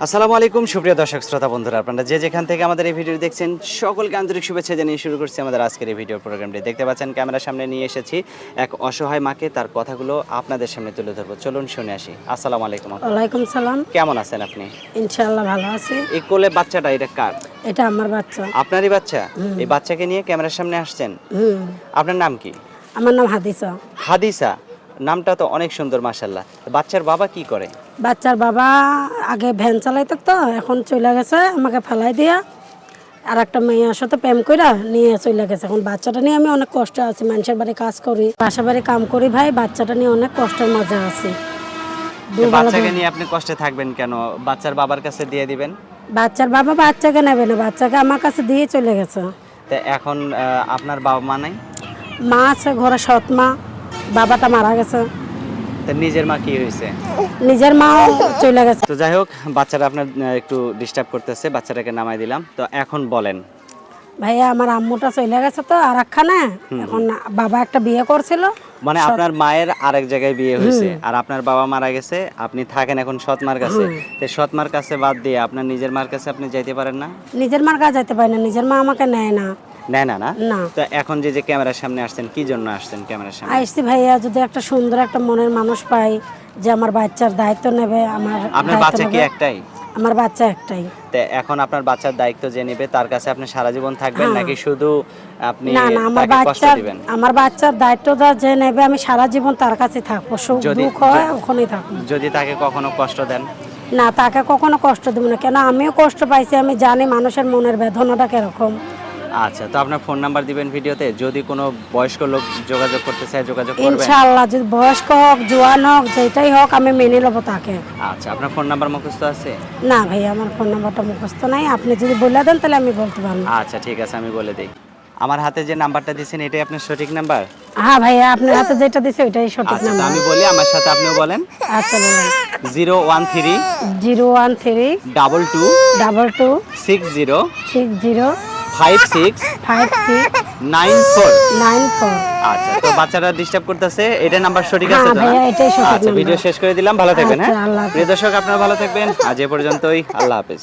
আসসালামু আলাইকুম সুপ্রিয় দর্শক শ্রোতা বন্ধুরা, আপনারা যে যেখান থেকে আমাদের এই ভিডিও দেখছেন সকলকে আন্তরিক শুভেচ্ছা জানিয়ে শুরু করছি আমাদের আজকের এই ভিডিও প্রোগ্রামটি। দেখতে পাচ্ছেন ক্যামেরার সামনে নিয়ে এসেছি এক অসহায় মাকে, তার কথাগুলো আপনাদের সামনে তুলে ধরবো। চলুন শুনে আসি। আসসালামু আলাইকুম আপা। ওয়ালাইকুম সালাম। কেমন আছেন আপনি? ইনশাআল্লাহ ভালো আছি। এই কোলে বাচ্চাটা এটা কার? এটা আমার বাচ্চা। আপনারই বাচ্চা? এই বাচ্চাকে নিয়ে ক্যামেরার সামনে আসছেন? আপনার নাম কি? আমার নাম হাদিসা। হাদিসা, নামটা তো অনেক সুন্দর মাশাআল্লাহ। বাচ্চার বাবা কি করে? বাচ্চার বাবা আগে ভ্যান চালাইতো, তো এখন চলে গেছে, আমাকে ফেলাই দিয়া আর একটা মেয়ের সাথে প্রেম কইরা নিয়ে চলে গেছে। এখন বাচ্চাটা নিয়ে আমি অনেক কষ্ট আছি। মানুষের বাড়ি কাজ করি, বাসা বাড়ি কাম করি ভাই, বাচ্চাটা নিয়ে অনেক কষ্টের মাঝে আছি। বাচ্চাকে নিয়ে আপনি কষ্টে থাকবেন কেন? বাচ্চার বাবার কাছে দিয়ে দিবেন। বাচ্চার বাবা বাচ্চাকে নেবে না, বাচ্চাকে আমার কাছে দিয়ে চলে গেছে। তো এখন আপনার বাবা মা নাই? মা আছে ঘরে, সৎ মা, বাবাটা মারা গেছে। তো নিজের মা কি হয়েছে? নিজের মা চলে গেছে। তো যাই হোক, বাচ্চারা আপনার একটু ডিস্টার্ব করতেছে, বাচ্চাটাকে নামাই দিলাম। তো এখন বলেন। ভাইয়া আমার আম্মুটা চলে গেছে তো আর একখানে, এখন বাবা একটা বিয়ে করছিল। মানে আপনার মায়ের আরেক জায়গায় বিয়ে হয়েছে আর আপনার বাবা মারা গেছে, আপনি থাকেন এখন সৎ মার কাছে। তো সৎ মার কাছে বাদ দিয়ে আপনার নিজের মার কাছে আপনি যাইতে পারেন না? নিজের মার কাছে যেতে পারি না, নিজের মা আমাকে নেয় না। নেয় না? না না। তো এখন যে যে ক্যামেরার সামনে আসছেন, কি জন্য আসছেন ক্যামেরার সামনে? আইসি ভাইয়া, যদি একটা সুন্দর একটা মনের মানুষ পাই যে আমার বাচ্চার দায়িত্ব নেবে। আপনার বাচ্চা কি একটাই? আমার বাচ্চা একটাই। তো এখন আপনার বাচ্চার দায়িত্ব যে নেবে তার কাছে আপনি সারা জীবন থাকবেন নাকি শুধু আপনি না না, আমার বাচ্চার দায়িত্বটা যে নেবে আমি সারা জীবন তার কাছে থাকবো, সুখ দুঃখ হয় ওখানেই থাকবো। যদি তাকে কখনো কষ্ট দেন? না, তাকে কখনো কষ্ট দেবো না। কেন, আমিও কষ্ট পাইছি, আমি জানি মানুষের মনের বেদনাটা কিরকম। আচ্ছা, তো আপনার ফোন নাম্বার দিবেন ভিডিওতে, যদি কোনো বয়স্ক লোক যোগাযোগ করতে চায় যোগাযোগ করবেন? ইনশাআল্লাহ, যদি বয়স্ক হোক জোয়ান হোক যেটাই হোক আমি মেনে নেবো তাকে। আচ্ছা, আপনার ফোন নাম্বার মুখস্থ আছে? না ভাই, আমার ফোন নাম্বারটা মুখস্থ নাই, আপনি যদি বলে দেন তাহলে আমি বলতে পারবো। আচ্ছা ঠিক আছে, আমি বলে দিই। আমার হাতে যে নাম্বারটা দিয়েছেন এটাই আপনার সঠিক নাম্বার? হ্যাঁ ভাইয়া, আপনার হাতে যেটা দিছে ওইটাই সঠিক আচ্ছা, তো নাম্বার। আমি বলি, আমার সাথে আপনিও বলেন। আচ্ছা বলেন। 013 013 22 22 60 60 56 56 94। 94। আচ্ছা, তো বাচ্চারা ডিস্টার্ব করতেছে, এটা নাম্বার সঠিক আছে হ্যাঁ তো? ভাইয়া, এটাই সঠিক আচ্ছা, নাম্বার। ভিডিও শেষ করে দিলাম, ভালো থাকবেন। আচ্ছা, হ্যাঁ আল্লাহ হাফেজ। প্রিয় দর্শক, আপনারা ভালো থাকবেন। আজ এ পর্যন্তই, আল্লাহ হাফেজ।